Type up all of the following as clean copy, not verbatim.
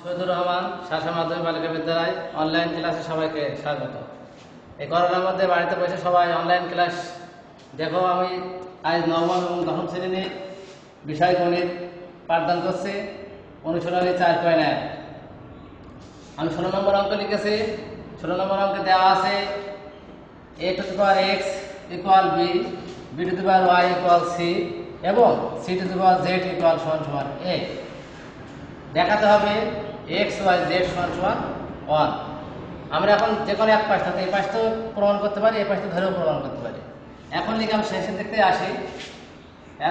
সৈয়দুর রহমান শাসা মাধ্যমিক বালিকা বিদ্যালয় অনলাইন ক্লাসে সবাইকে স্বাগত। এই করোনার মধ্যে বাড়িতে বসে সবাই অনলাইন ক্লাস দেখো। আমি আজ নবম এবং দশম শ্রেণীর বিষয় গণিত পাঠদান করছি। অনুশীলনী 4.1। আমি 16 নম্বর অঙ্ক লিখেছি। 16 নম্বর অঙ্কে দেওয়া আছে a to the power x equal b, b to the power y equal c এবং c to the power z equal সমান a। দেখাতে হবে x y z সমান 1। আমরা এখন যে কোনো এক পাশটাতে এই পাশটাও প্রমাণ করতে পারি, এই পাশটা ধরেও প্রমাণ করতে পারি। এখন লিখে আমি শেষের দিকে আসি।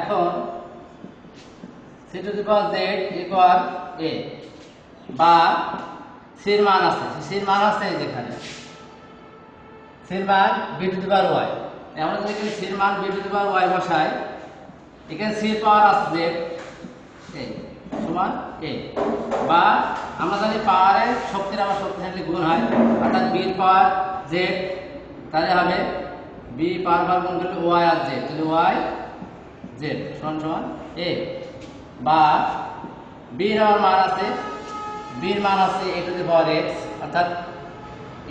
এখন c to the power z equal a বা c এর মান আছে, c এর মান আছে যেখানে c এর মান b to the power y। আমরা যদি c এর মান b to the power y বসাই, এখানে c এর পাওয়ার আছে z সমান a, বা আমরা জানি পাওয়ারের শক্তির আবার শক্তিশালী গুণ হয়, অর্থাৎ b এর পাওয়ার z, তাহলে হবে b পাওয়ার গুণ করলে y আর z, তাহলে y z সমান a। বা b এর মান আছে, b এর মান আছে a to the power x, অর্থাৎ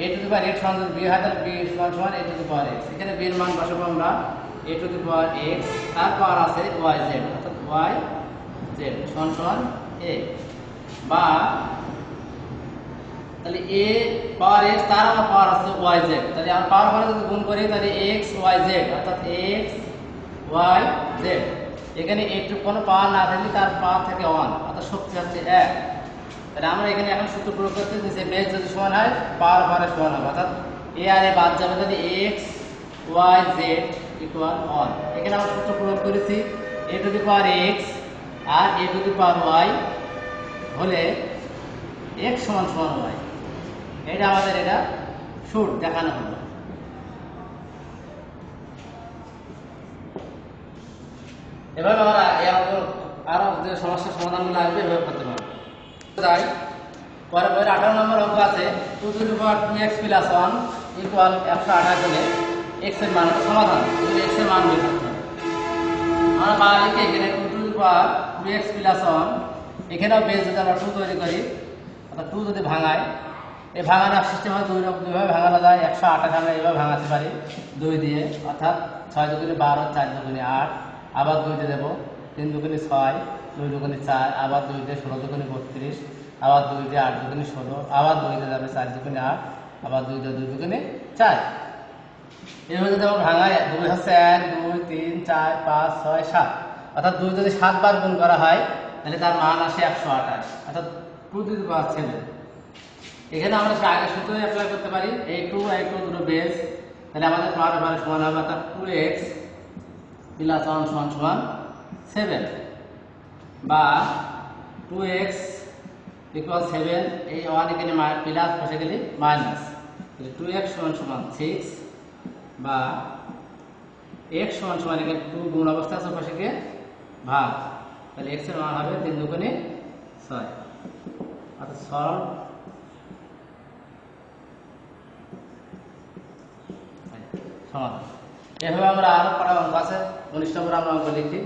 a to the power x সমান b হয়, তাহলে b সমান a to the power x। এখানে b এর মান বসাবো আমরা a to the power x, তার পাওয়ার আছে y z, অর্থাৎ y z সমান a। বা তাহলে a পাওয়ার x তার আবার পাওয়ার আছে y z, তাহলে আমরা পাওয়ার পাওয়ার যদি গুণ করি তাহলে x y z, অর্থাৎ x y z। এখানে একটু কোনো পাওয়ার না থাকলে তার পাওয়ার থেকে 1, অর্থাৎ শক্তি হচ্ছে 1। তাহলে আমরা এখানে এখন সূত্র প্রয়োগ করতে যে বেস যদি সমান হয় পাওয়ার পাওয়ারের সমান হবে, অর্থাৎ a আর a বাদ যাবে, তাহলে x y z ইকুয়াল 1। এখানে আমরা সূত্র প্রয়োগ করেছি a to the power x R a to the power y হলে x সমান y। এটা আমাদের এটা সূত্র দেখানো হলো। এভাবে আমরা আরো যে সমস্যার সমাধানগুলো আসবে এভাবে করতে পারবো। তাই পরে 18 নম্বর অঙ্ক আছে 2 to the power 2x plus 1 equal 128 হলে x এর মান সমাধান, x এর মান বের করতে হবে। আমরা বাংলাকে এখানে 2 to the power 2x plus 1, এখানেও বেস যদি আমরা 2 তৈরি করি, অর্থাৎ 2 যদি ভাঙাই, এই ভাঙানোর সিস্টেম হয় দুইভাবে ভাঙানো যায়। 128 আমরা এইভাবে ভাঙাতে পারি 2 দিয়ে, অর্থাৎ 6 দুগুণে 12, 4 দুগুণে 8, আবার 2 দিয়ে দেবো, 3 দুগুণে 6, 2 দুগুণে 4, আবার 2 দিয়ে 16 দুগুণে 32, আবার 2 দিয়ে 8 দুগুণে 16, আবার 2 দিয়ে যাবে 4 দুগুণে 8, আবার 2 দিয়ে 2 দুগুণে 4। এইভাবে যদি আমরা ভাঙাই 2 হচ্ছে 1 2 3 4 5 6 7, অর্থাৎ 2 যদি 7 বার গুণ করা হয় তাহলে তার মান আসে 128, অর্থাৎ 2 to the power 7। এখানে আমরা আগে সূত্র অ্যাপ্লাই করতে পারি, a2 দুটো বেস, তাহলে আমাদের পাওয়ার পাওয়ার সমান হবে, অর্থাৎ 2x প্লাস 1 সমান 7, বা 2x ইকুয়াল 7, এই 1 এখানে প্লাস বসে গেলে মাইনাস, তাহলে 2x সমান 6, বা x সমান এখানে 2 গুণ অবস্থা আছে পাশে গিয়ে ভাগ, তাহলে x এর মান হবে 3 দুগুণে 6, অর্থাৎ সরল সমাধান। এভাবে আমরা আরো পড়া অঙ্ক আছে। 19 নম্বর আমরা অঙ্ক লিখি।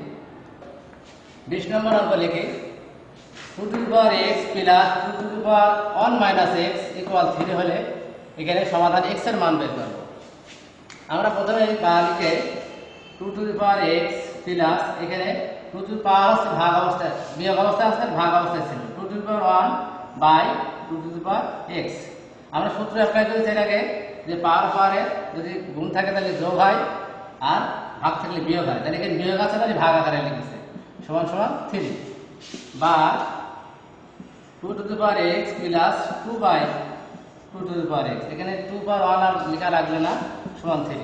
20 নম্বর অঙ্ক লিখি 2 to the power x plus 2 to the power 1 minus x equal 3 হলে এখানে সমাধান x এর মান বের করব। আমরা প্রথমে লিখে 2 to the power x plus এখানে 2 to the power হচ্ছে ভাগ অবস্থায়, বিয়োগ অবস্থায় আছে, ভাগ অবস্থায় ছিল 2 to the power 1 by 2 to the power x। আমরা সূত্র অ্যাপ্লাই করেছি এর আগে যে পাওয়ারে যদি গুণ থাকে তাহলে যোগ হয়, আর ভাগ থাকলে বিয়োগ হয়, তাহলে এখানে বিয়োগ আছে তাহলে ভাগ আকারে লিখেছে সমান 3, বা 2 to the power x plus 2 by 2 to the power x, এখানে 2 পাওয়ার 1 আর লেখা লাগবে না, সমান 3।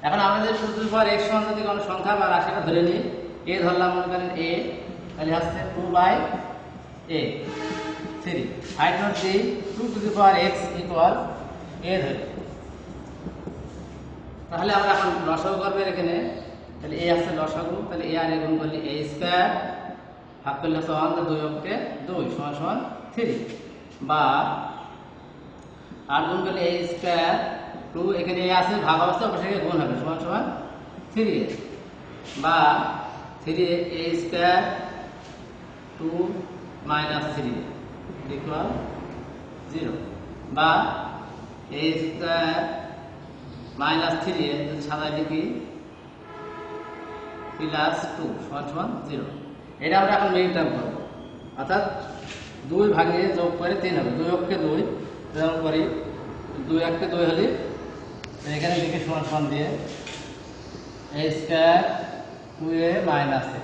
এখন আমরা যদি 2 to the power x সমান যদি কোনো সংখ্যা বা রাশিটা ধরে নিই, a ধরলাম, মনে করেন a, তাহলে হচ্ছে 2 by a 3, find out the 2 to the power x equal a ধরে। তাহলে আমরা এখন লসাগু করব এখানে, তাহলে a আছে লসাগু, তাহলে a আর a গুণ করলে a স্কয়ার, ভাগ করলে হচ্ছে 1, 2 অক্ষে 2 সমান 3, বা 8 গুণ করলে a স্কয়ার 2, এখানে a আছে ভাগ অবস্থা পাশে গুণ হবে সমান 3, বা 3a square 2 minus 3 equal equal 0 বা a স্কয়ার মাইনাস 3 এ যদি সাজাই লিখি প্লাস 2 সমান 0। এটা আমরা এখন মিন টার্ম করব, অর্থাৎ 2 ভাঙিয়ে যোগ করে 3 হবে। 2 অক্ষে 2 যোগ করি, 2 অক্ষে 2 হলে এখানে লিখে সমান দিয়ে a square 2a minus a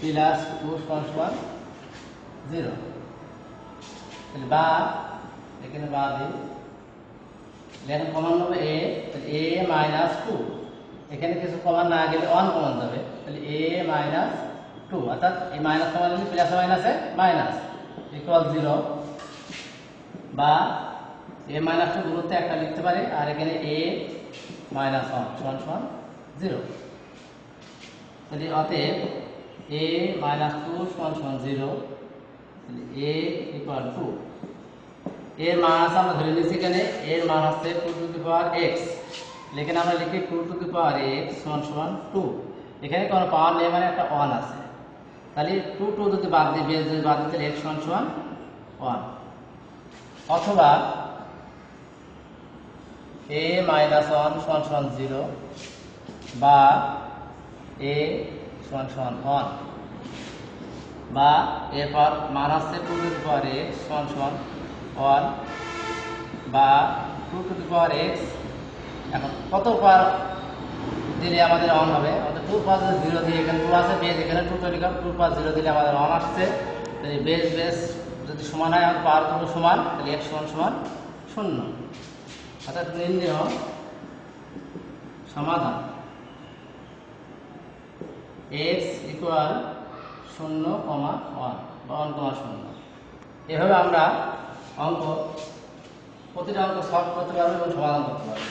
plus 2 সমান 0। তাহলে বা এখানে বা দিই, এখন কমন হবে a মাইনাস 2, এখানে কিছু কমন না গেলে 1 কমন যাবে, তাহলে a মাইনাস 2, অর্থাৎ এই মাইনাস কমন নিলে প্লাস মাইনাসে মাইনাস ইকুয়াল 0 বা a মাইনাস 2 দূরত্বে একটা লিখতে পারি, আর এখানে a মাইনাস 1 সমান 0। তাহলে অতএব a মাইনাস 2 সমান 0, তাহলে a ইকুয়াল 2। এর মান আছে আমরা ধরে নিয়েছি, এখানে এর মান হচ্ছে 2 টু দি পাওয়ার x, এখানে আমরা লিখি 2 টু দি পাওয়ার x সমান 2। এখানে কোনো পাওয়ার নেই মানে একটা 1 আছে, তাহলে 2 টু যদি বাদ দিই, বেস যদি বাদ দিই, তাহলে x সমান 1। অথবা a মাইনাস 1 সমান 0 বা a সমান 1 বা এর পর মান হচ্ছে 2 টু দি পাওয়ার x সমান 1 বা 2 টু দি পাওয়ার x। এখন কত পাওয়ার দিলে আমাদের 1 হবে? আমাদের 2 পাওয়ার 0 দিয়ে, এখানে 2 আছে, বেস এখানে 2 তৈরি করব, 2 পাওয়ার 0 দিলে আমাদের 1 আসছে। তাহলে বেস যদি সমান হয়, আমাদের পাওয়ার দুটো সমান, তাহলে x সমান 0। অর্থাৎ নির্ণয় সমাধান x ইকুয়াল 0, 1 বা 1,0। এভাবে আমরা প্রতিটা অঙ্ক সলভ করতে পারবো এবং সমাধান করতে পারবো।